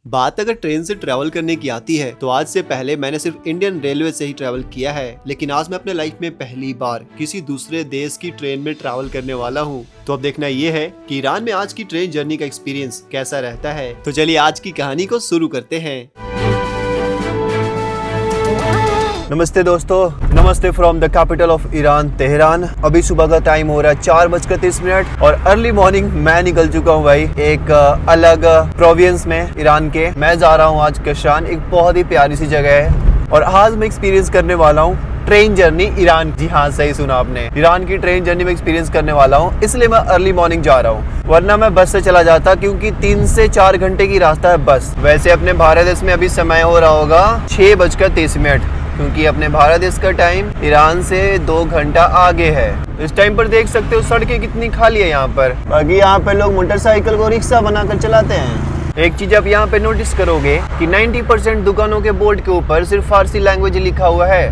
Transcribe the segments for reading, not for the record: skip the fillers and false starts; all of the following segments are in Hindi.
बात अगर ट्रेन से ट्रैवल करने की आती है तो आज से पहले मैंने सिर्फ इंडियन रेलवे से ही ट्रैवल किया है, लेकिन आज मैं अपने लाइफ में पहली बार किसी दूसरे देश की ट्रेन में ट्रैवल करने वाला हूँ। तो अब देखना ये है कि ईरान में आज की ट्रेन जर्नी का एक्सपीरियंस कैसा रहता है। तो चलिए आज की कहानी को शुरू करते हैं। नमस्ते दोस्तों, नमस्ते from the capital of Iran, Tehran. अभी सुबह का टाइम हो रहा है 4:30 और अर्ली मॉर्निंग मैं निकल चुका हूँ भाई एक अलग प्रोविंस में ईरान के। मैं जा रहा हूँ आज कशान, एक बहुत ही प्यारी सी जगह है और आज मैं एक्सपीरियंस करने वाला हूँ ट्रेन जर्नी ईरान। जी हाँ, सही सुना आपने, ईरान की ट्रेन जर्नी में एक्सपीरियंस करने वाला हूँ, इसलिए मैं अर्ली मॉर्निंग जा रहा हूँ, वरना मैं बस से चला जाता क्योंकि 3 से 4 घंटे की रास्ता है बस। वैसे अपने भारत देश में अभी समय हो रहा होगा 6:30 क्योंकि अपने भारत देश का टाइम ईरान से 2 घंटा आगे है। इस टाइम पर देख सकते हो सड़कें कितनी खाली है यहाँ पर। बाकी यहाँ पे लोग मोटरसाइकिल को रिक्शा बनाकर चलाते हैं। एक चीज आप यहाँ पे नोटिस करोगे कि 90% दुकानों के बोर्ड के ऊपर सिर्फ फारसी लैंग्वेज लिखा हुआ है,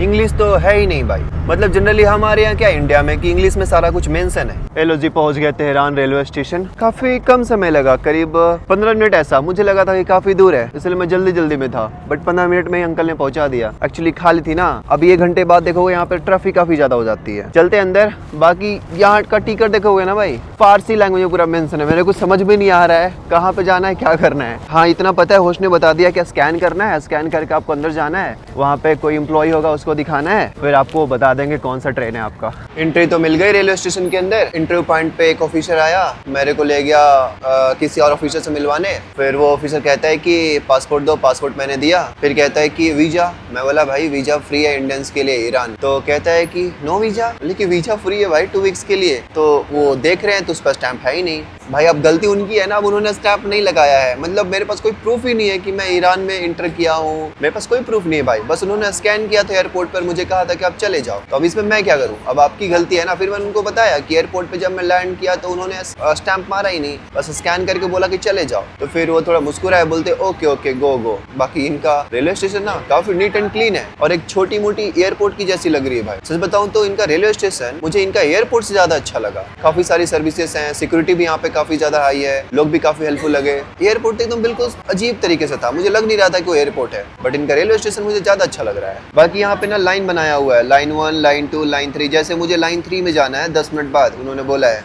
इंग्लिश तो है ही नहीं भाई। मतलब जनरली हमारे यहाँ क्या इंडिया में कि इंग्लिश में सारा कुछ मेंशन है। हेलो जी, पहुंच गए तेहरान रेलवे स्टेशन। काफी कम समय लगा, करीब 15 मिनट ऐसा। मुझे लगा था कि काफी दूर है, इसलिए मैं जल्दी में था, बट 15 मिनट में ही अंकल ने पहुंचा दिया। एक्चुअली खाली थी ना। अभी 1 घंटे बाद देखोगे यहाँ पे ट्रैफिक काफी ज्यादा हो जाती है। चलते अंदर। बाकी यहाँ का टिकट देखोगे ना भाई, फारसी लैंग्वेज में पूरा मेंशन है। मेरे कुछ समझ भी नहीं आ रहा है कहाँ पे जाना है, क्या करना है। हाँ इतना पता है, होस्ट ने बता दिया क्या स्कैन करना है, स्कैन करके आपको अंदर जाना है, वहाँ पे कोई एम्प्लॉय होगा उसको दिखाना है, फिर आपको बता देंगे कौन सा ट्रेन है आपका। एंट्री तो मिल गई रेलवे स्टेशन के अंदर। इंटरव्यू पॉइंट पे एक ऑफिसर आया, मेरे को ले गया किसी और ऑफिसर से मिलवाने। फिर वो ऑफिसर कहता है कि पासपोर्ट दो। पासपोर्ट मैंने दिया। फिर कहता है कि वीजा। मैं बोला भाई वीजा फ्री है इंडियंस के लिए ईरान। तो कहता है कि नो वीजा, लेकिन वीजा फ्री है भाई 2 वीक्स के लिए। तो वो देख रहे हैं तो उस पर स्टैंप है ही नहीं। भाई अब गलती उनकी है ना, अब उन्होंने स्टैंप नहीं लगाया है। मतलब मेरे पास कोई प्रूफ ही नहीं है कि मैं ईरान में इंटर किया हूँ, मेरे पास कोई प्रूफ नहीं है भाई। बस उन्होंने स्कैन किया था एयरपोर्ट पर, मुझे कहा था कि आप चले जाओ। तो अब इसमें मैं क्या करूँ, अब आपकी गलती है ना। फिर मैंने उनको बताया कि एयरपोर्ट पे जब मैं लैंड किया तो उन्होंने स्टैंप मारा ही नहीं, बस स्कैन करके बोला कि चले जाओ। तो फिर वो थोड़ा मुस्कुराए, बोलते ओके ओके गो गो। बाकी इनका रेलवे स्टेशन ना काफी नीट एंड क्लीन है और एक छोटी मोटी एयरपोर्ट की जैसी लग रही है भाई। सच बताऊं तो इनका रेलवे स्टेशन मुझे इनका एयरपोर्ट से ज्यादा अच्छा लगा। काफी सारी सर्विसेज हैं, सिक्योरिटी भी यहाँ पे काफी ज्यादा हाई है, लोग भी काफी हेल्पफुल लगे। एयरपोर्ट एकदम बिल्कुल अजीब तरीके से था, मुझे लग नहीं रहा था कि वो एयरपोर्ट है, बट इनका रेलवे स्टेशन मुझे ज्यादा अच्छा लग रहा है। बाकी यहाँ पे ना लाइन बनाया हुआ है, लाइन 1, लाइन 2, लाइन 3। जैसे मुझे लाइन 3 में जाना है 10 मिनट बाद उन्होंने बोला है।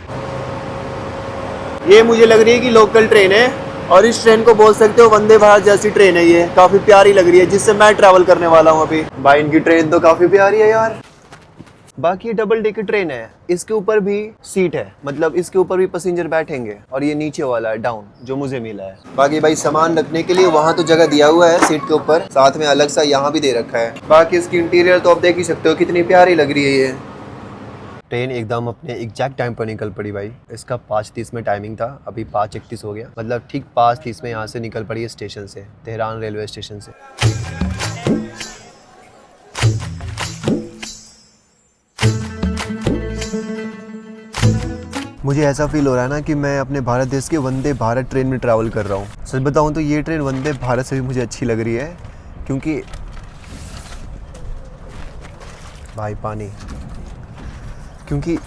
ये मुझे लग रही है कि लोकल ट्रेन है और इस ट्रेन को बोल सकते हो वंदे भारत जैसी ट्रेन है। ये काफी प्यारी लग रही है, जिससे मैं ट्रैवल करने वाला हूँ अभी। भाई इनकी ट्रेन तो काफी प्यारी है यार। बाकी ये डबल डेकर ट्रेन है, इसके ऊपर भी सीट है, मतलब इसके ऊपर भी पैसेंजर बैठेंगे। और ये नीचे वाला है डाउन जो मुझे मिला है। बाकी भाई सामान रखने के लिए वहाँ तो जगह दिया हुआ है सीट के ऊपर, साथ में अलग सा यहाँ भी दे रखा है। बाकी इसकी इंटीरियर तो आप देख ही सकते हो कितनी प्यारी लग रही है ये। ट्रेन एकदम अपने एग्जैक्ट टाइम पर निकल पड़ी भाई। इसका 5:30 में टाइमिंग था, अभी 5:31 हो गया। मतलब ठीक 5:30 में यहाँ से निकल पड़ी है स्टेशन से, तेहरान रेलवे स्टेशन से। मुझे ऐसा फील हो रहा है ना कि मैं अपने भारत देश के वंदे भारत ट्रेन में ट्रैवल कर रहा हूँ। सच बताऊँ तो ये ट्रेन वंदे भारत से भी मुझे अच्छी लग रही है, क्योंकि भाई पानी, क्योंकि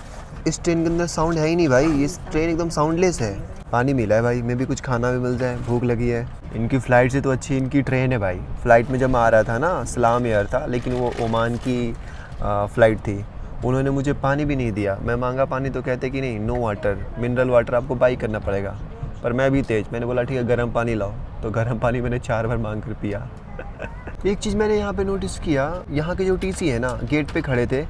इस ट्रेन के अंदर साउंड है ही नहीं भाई। ये ट्रेन एकदम साउंडलेस है। पानी मिला है भाई, मैं भी कुछ खाना भी मिल जाए, भूख लगी है। इनकी फ़्लाइट से तो अच्छी इनकी ट्रेन है भाई। फ़्लाइट में जब मैं आ रहा था ना, सलाम एयर था, लेकिन वो ओमान की फ़्लाइट थी। उन्होंने मुझे पानी भी नहीं दिया। मैं मांगा पानी तो कहते कि नहीं, नो वाटर, मिनरल वाटर आपको बाई करना पड़ेगा। पर मैं भी तेज़, मैंने बोला ठीक है गर्म पानी लाओ। तो गर्म पानी मैंने 4 बार मांग कर पिया। एक चीज़ मैंने यहाँ पे नोटिस किया, यहाँ के जो टीसी है ना, गेट पे खड़े थे।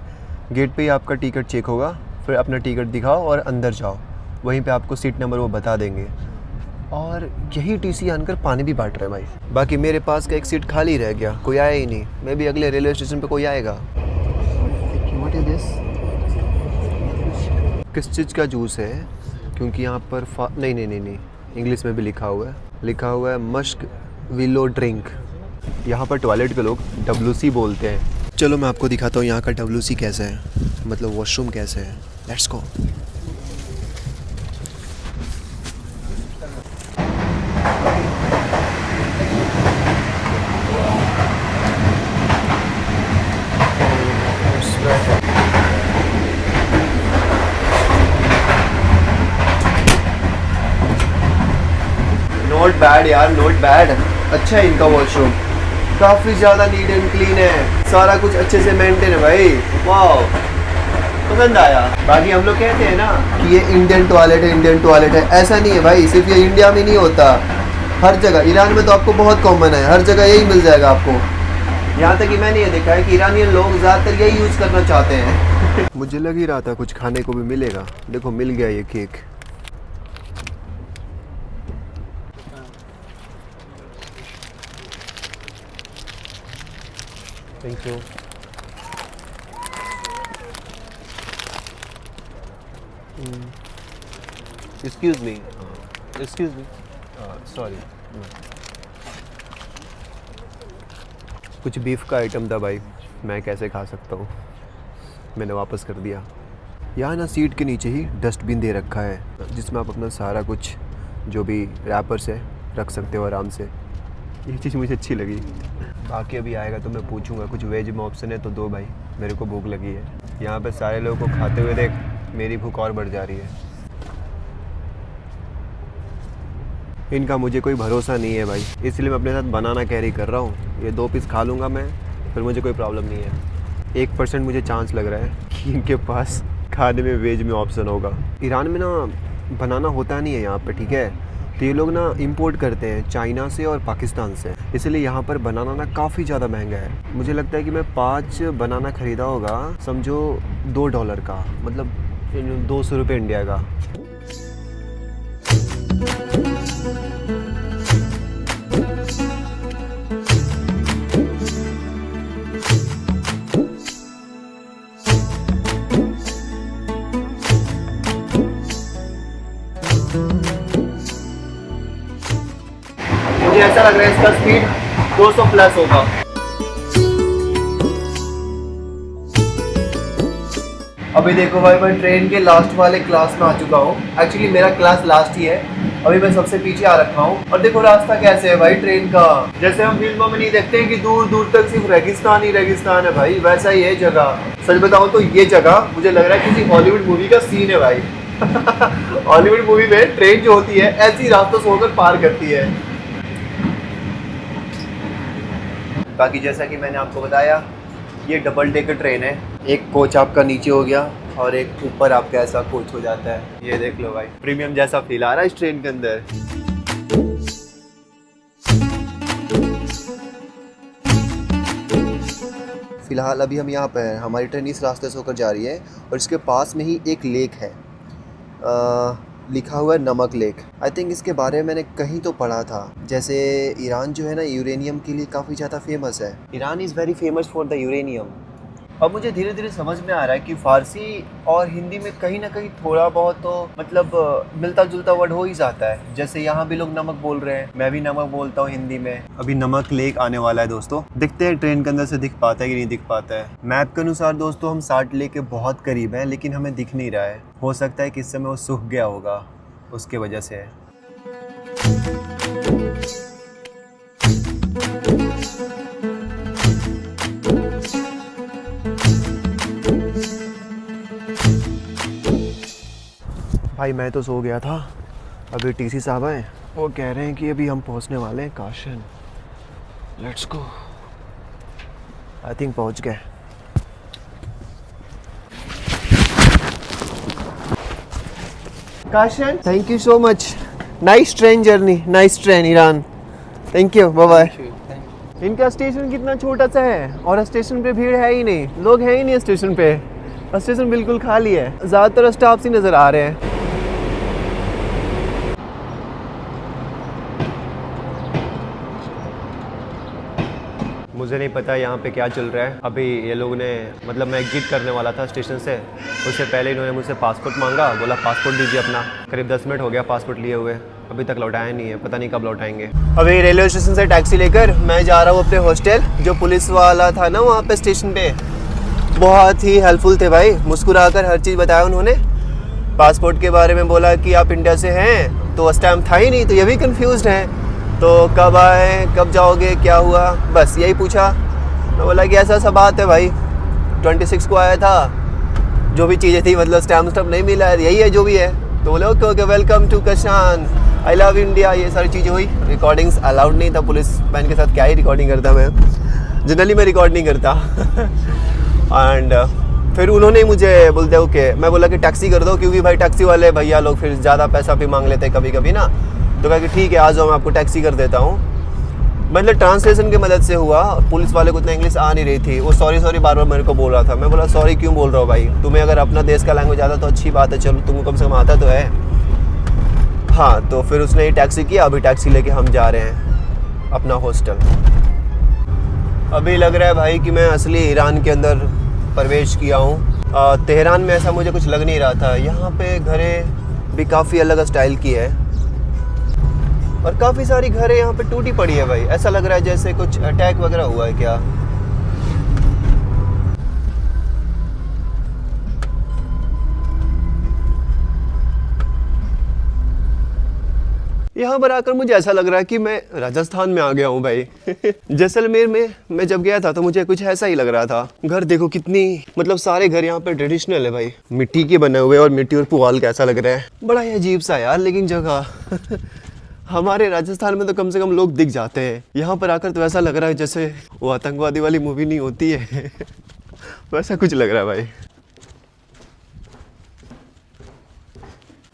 गेट पे ही आपका टिकट चेक होगा, फिर अपना टिकट दिखाओ और अंदर जाओ, वहीं पे आपको सीट नंबर वो बता देंगे। और यही टीसी आनकर पानी भी बांट रहे हैं भाई। बाकी मेरे पास का एक सीट खाली रह गया, कोई आया ही नहीं। मैं भी अगले रेलवे स्टेशन पे कोई आएगा। What is this? किस चीज़ का जूस है, क्योंकि यहाँ पर नहीं इंग्लिश में भी लिखा हुआ है मस्क विलो ड्रिंक। यहाँ पर टॉयलेट के लोग WC बोलते हैं। चलो मैं आपको दिखाता हूँ यहाँ का WC कैसा है, मतलब वॉशरूम कैसे है। Let's go. नॉट बैड यार, नॉट बैड। अच्छा है इनका वॉशरूम, काफ़ी ज़्यादा नीट एंड क्लीन है, सारा कुछ अच्छे से मेंटेन है भाई। वाह, पसंद आया। बाकी हम लोग कहते हैं ना कि ये इंडियन टॉयलेट है, इंडियन टॉयलेट है, ऐसा नहीं है भाई। सिर्फ ये इंडिया में नहीं होता, हर जगह। ईरान में तो आपको बहुत कॉमन है, हर जगह यही मिल जाएगा आपको। यहाँ तक कि मैंने ये देखा है कि ईरानी लोग ज़्यादातर यही यूज़ करना चाहते हैं। मुझे लग ही रहा था कुछ खाने को भी मिलेगा। देखो मिल गया ये cake. Thank you. Excuse me, sorry. कुछ बीफ का आइटम था भाई, मैं कैसे खा सकता हूँ, मैंने वापस कर दिया। यहाँ ना सीट के नीचे ही डस्टबिन दे रखा है जिसमें आप अपना सारा कुछ जो भी रैपर्स है रख सकते हो आराम से। ये चीज़ मुझे अच्छी लगी। बाकी अभी आएगा तो मैं पूछूंगा, कुछ वेज में ऑप्शन है तो दो भाई, मेरे को भूख लगी है। यहाँ पे सारे लोगों को खाते हुए देख मेरी भूख और बढ़ जा रही है। इनका मुझे कोई भरोसा नहीं है भाई, इसलिए मैं अपने साथ बनाना कैरी कर रहा हूँ। ये 2 पीस खा लूँगा मैं, फिर मुझे कोई प्रॉब्लम नहीं है। 1% मुझे चांस लग रहा है कि इनके पास खाने में वेज में ऑप्शन होगा। ईरान में ना बनाना होता नहीं है यहाँ पे, ठीक है। तो ये लोग ना इंपोर्ट करते हैं चाइना से और पाकिस्तान से, इसलिए यहाँ पर बनाना ना काफ़ी ज़्यादा महंगा है। मुझे लगता है कि मैं 5 बनाना ख़रीदा होगा, समझो $2 का, मतलब 200 रुपये इंडिया का। मुझे ऐसा लग रहा है इसका स्पीड 200 प्लस होगा। अभी देखो भाई, मैं ट्रेन के लास्ट वाले क्लास में आ चुका हूँ। एक्चुअली मेरा क्लास लास्ट ही है, अभी मैं सबसे पीछे आ रखा हूँ। और देखो रास्ता कैसे है भाई ट्रेन का, जैसे हम फिल्मों में नहीं देखते हैं कि दूर दूर तक सिर्फ रेगिस्तान ही रेगिस्तान है भाई, वैसा ही है जगह। सच बताऊँ तो ये जगह मुझे लग रहा है किसी हॉलीवुड मूवी का सीन है भाई। हॉलीवुड मूवी में ट्रेन जो होती है ऐसी रास्तों से होकर पार करती है। बाकी जैसा कि मैंने आपको बताया, ये डबल डेकर ट्रेन है। एक कोच आपका नीचे हो गया और एक ऊपर आपका ऐसा कोच हो जाता है। ये देख लो भाई, प्रीमियम जैसा फील आ रहा है इस ट्रेन के अंदर। फिलहाल अभी हम यहाँ पे हैं, हमारी ट्रेन इस रास्ते से होकर जा रही है और इसके पास में ही एक लेक है, लिखा हुआ है नमक लेक। आई थिंक इसके बारे में मैंने कहीं तो पढ़ा था। जैसे ईरान जो है ना यूरेनियम के लिए काफ़ी ज़्यादा फेमस है। Iran is very famous for the uranium. अब मुझे धीरे धीरे समझ में आ रहा है कि फ़ारसी और हिंदी में कहीं ना कहीं थोड़ा बहुत तो मतलब मिलता जुलता वर्ड हो ही जाता है। जैसे यहाँ भी लोग नमक बोल रहे हैं, मैं भी नमक बोलता हूँ हिंदी में। अभी नमक लेक आने वाला है दोस्तों, दिखते हैं ट्रेन के अंदर से दिख पाता है कि नहीं दिख पाता है। मैप के अनुसार दोस्तों हम साल्ट लेक के बहुत करीब हैं, लेकिन हमें दिख नहीं रहा है। हो सकता है कि इस समय वो सूख गया होगा, उसके वजह से है। भाई मैं तो सो गया था, अभी टीसी साहब आए, वो कह रहे हैं कि अभी हम पहुंचने वाले हैं Kashan. Let's go. I think पहुंच गए। Kashan, thank you so much. Nice train journey, nice train Iran. Thank you, bye bye. इनका स्टेशन कितना छोटा सा है और स्टेशन पे भीड़ है ही नहीं, लोग हैं ही नहीं स्टेशन पे। स्टेशन बिल्कुल खाली है, ज़्यादातर स्टाफ ही नज़र आ रहे हैं। मुझे नहीं पता यहाँ पे क्या चल रहा है। अभी ये लोग ने, मतलब मैं एग्जिट करने वाला था स्टेशन से, उससे पहले इन्होंने मुझसे पासपोर्ट मांगा, बोला पासपोर्ट दीजिए अपना। करीब 10 मिनट हो गया पासपोर्ट लिए हुए, अभी तक लौटाया नहीं है, पता नहीं कब लौटाएंगे। अभी रेलवे स्टेशन से टैक्सी लेकर मैं जा रहा हूँ अपने हॉस्टल। जो पुलिस वाला था ना वहाँ पे स्टेशन पे, बहुत ही हेल्पफुल थे भाई, मुस्कुरा कर हर चीज़ बताया उन्होंने। पासपोर्ट के बारे में बोला कि आप इंडिया से हैं, तो उस टाइम था ही नहीं, तो ये भी कन्फ्यूज़ हैं, तो कब आए, कब जाओगे, क्या हुआ, बस यही पूछा। मैं बोला कि ऐसा सब बात है भाई, 26 को आया था, जो भी चीज़ें थी मतलब स्टैम्प नहीं मिला है, यही है जो भी है। तो बोले ओके ओके, वेलकम टू कशान, आई लव इंडिया, ये सारी चीज़ें हुई। रिकॉर्डिंग्स अलाउड नहीं था, पुलिस मैन के साथ क्या ही रिकॉर्डिंग करता मैं, जनरली मैं रिकॉर्ड नहीं करता। एंड फिर उन्होंने ही मुझे बोलते हो कि मैं बोला कि टैक्सी कर दो, क्योंकि भाई टैक्सी वाले भैया लोग फिर ज़्यादा पैसा भी मांग लेते हैं कभी कभी ना। तो कहा कि ठीक है आ जाओ, मैं आपको टैक्सी कर देता हूँ। मतलब ट्रांसलेशन की मदद से हुआ। पुलिस वाले को इतना इंग्लिश आ नहीं रही थी, वो सॉरी बार बार मेरे को बोल रहा था। मैं बोला सॉरी क्यों बोल रहा हूँ भाई, तुम्हें अगर अपना देश का लैंग्वेज आता तो अच्छी बात है, चलो तुमको कम से कम आता तो है। हाँ, तो फिर उसने ही टैक्सी किया। अभी टैक्सी लेके हम जा रहे हैं अपना हॉस्टल। अभी लग रहा है भाई कि मैं असली ईरान के अंदर प्रवेश किया हूँ। तेहरान में ऐसा मुझे कुछ लग नहीं रहा था। यहाँ पे घरें भी काफ़ी अलग स्टाइल की है और काफ़ी सारी घरें यहाँ पे टूटी पड़ी है भाई। ऐसा लग रहा है जैसे कुछ अटैक वगैरह हुआ है क्या। यहाँ पर आकर मुझे ऐसा लग रहा है कि मैं राजस्थान में आ गया हूँ भाई। जैसलमेर में मैं जब गया था तो मुझे कुछ ऐसा ही लग रहा था। घर देखो कितनी, मतलब सारे घर यहाँ पे ट्रेडिशनल है भाई, मिट्टी के बने हुए और मिट्टी और पुआल का ऐसा लग रहा है। बड़ा ही अजीब सा यार, लेकिन जगह हमारे राजस्थान में तो कम से कम लोग दिख जाते हैं। यहाँ पर आकर तो ऐसा लग रहा है जैसे वो आतंकवादी वाली मूवी नहीं होती है वैसा कुछ लग रहा है भाई।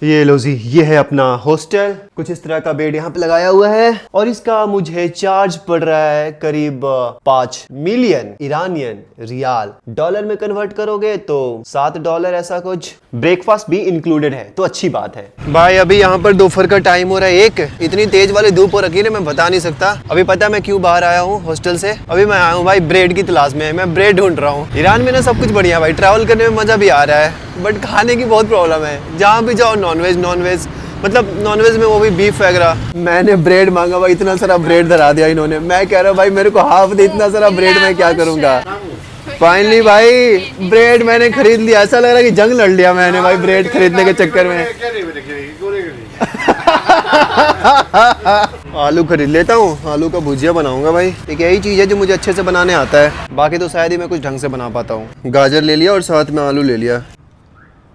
ये लो जी, ये है अपना हॉस्टल। कुछ इस तरह का बेड यहाँ पे लगाया हुआ है और इसका मुझे चार्ज पड़ रहा है करीब 5 मिलियन ईरानियन रियाल। डॉलर में कन्वर्ट करोगे तो $7 ऐसा कुछ। ब्रेकफास्ट भी इंक्लूडेड है तो अच्छी बात है भाई। अभी यहाँ पर दोपहर का टाइम हो रहा है 1। इतनी तेज वाली धूप हो रखी है मैं बता नहीं सकता। अभी पता मैं क्यों बाहर आया हूँ हॉस्टल से। अभी मैं आया हूँ भाई ब्रेड की तलाश में, मैं ब्रेड ढूंढ रहा हूँ। ईरान में ना सब कुछ बढ़िया भाई, ट्रैवल करने में मजा भी आ रहा है, बट खाने की बहुत प्रॉब्लम है। जहाँ भी जाओ नॉनवेज मतलब नॉनवेज में वो भी बीफ वगैरह। मैंने ब्रेड मांगा भाई, इतना सारा ब्रेड धरा दिया इन्होंने। मैं कह रहा हूँ भाई मेरे को हाफ दे, इतना सारा ब्रेड मैं क्या करूँगा। फाइनली भाई ब्रेड मैंने खरीद लिया। ऐसा लग रहा है कि जंग लड़ लिया मैंने भाई ब्रेड खरीदने के चक्कर में। आलू खरीद लेता हूँ, आलू का भुजिया बनाऊंगा भाई। एक यही चीज़ है जो मुझे अच्छे से बनाने आता है, बाकी तो शायद ही मैं कुछ ढंग से बना पाता हूँ। गाजर ले लिया और साथ में आलू ले लिया।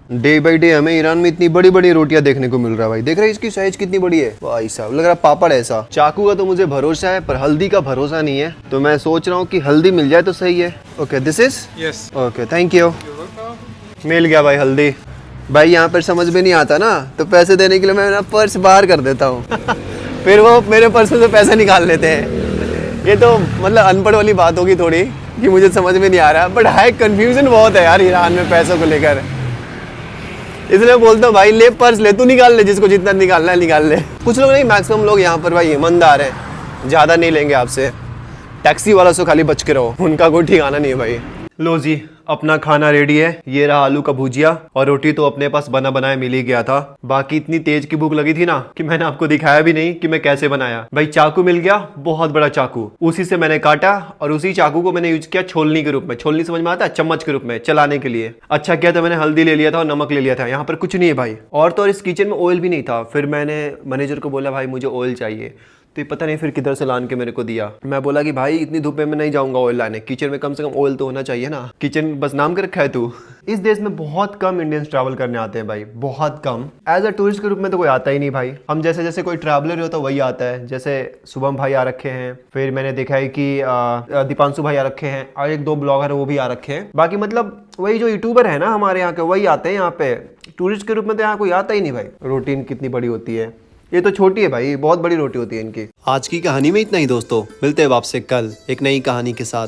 डे बाई डे हमें ईरान में इतनी बड़ी बड़ी रोटियां देखने को मिल रहा है भाई। देख रहे हैं इसकी साइज कितनी बड़ी है भाई साहब, लग रहा पापड़ ऐसा। चाकू का तो मुझे भरोसा है पर हल्दी का भरोसा नहीं है, तो मैं सोच रहा हूँ कि हल्दी मिल जाए तो सही है। Okay this is yes, okay thank you. मिल गया भाई हल्दी। भाई यहाँ पर समझ में नहीं आता ना, तो पैसे देने के लिए मैं पर्स बाहर कर देता हूँ फिर वो मेरे पर्स से पैसे निकाल लेते हैं। ये तो मतलब अनपढ़ वाली बात होगी थोड़ी कि मुझे समझ में नहीं आ रहा, बट है कंफ्यूजन बहुत है यार ईरान में पैसों को लेकर। इसलिए बोलता हूँ भाई ले पर्स ले, तू निकाल ले, जिसको जितना निकालना है निकाल ले। कुछ लोग नहीं, मैक्सिमम लोग यहाँ पर भाई ईमानदार हैं, ज़्यादा नहीं लेंगे आपसे। टैक्सी वाला से खाली बच के रहो, उनका कोई ठिकाना नहीं है भाई। लो जी अपना खाना रेडी है। ये रहा आलू का भुजिया और रोटी तो अपने पास बना बनाया मिल ही गया था। बाकी इतनी तेज की भूख लगी थी ना कि मैंने आपको दिखाया भी नहीं कि मैं कैसे बनाया। भाई चाकू मिल गया, बहुत बड़ा चाकू, उसी से मैंने काटा और उसी चाकू को मैंने यूज किया छोलनी के रूप में। छोलनी समझ में आता है, चम्मच के रूप में चलाने के लिए। अच्छा किया था मैंने हल्दी ले लिया था और नमक ले लिया था। यहाँ पर कुछ नहीं है भाई। और तो और इस किचन में ऑयल भी नहीं था। फिर मैंने मैनेजर को बोला भाई मुझे ऑयल चाहिए, तो पता नहीं फिर किधर से लान के मेरे को दिया। मैं बोला कि भाई इतनी धूप में मैं नहीं जाऊंगा ऑयल लाने, किचन में कम से कम ऑयल तो होना चाहिए ना। किचन बस नाम के रखा है तू। इस देश में बहुत कम इंडियंस ट्रैवल करने आते हैं भाई, बहुत कम। एज अ टूरिस्ट के रूप में तो कोई आता ही नहीं भाई। हम जैसे कोई ट्रैवलर होता है वही आता है। जैसे शुभम भाई आ रखे हैं, फिर मैंने देखा है कि दीपांशु भाई आ रखे हैं और 1-2 ब्लॉगर वो भी आ रखे हैं। बाकी मतलब वही जो यूट्यूबर है ना हमारे यहाँ के, वही आते हैं यहाँ पे। टूरिस्ट के रूप में तो यहाँ कोई आता ही नहीं भाई। रोटी कितनी बड़ी होती है, ये तो छोटी है भाई, बहुत बड़ी रोटी होती है इनकी। आज की कहानी में इतना ही दोस्तों, मिलते हैं आपसे कल एक नई कहानी के साथ।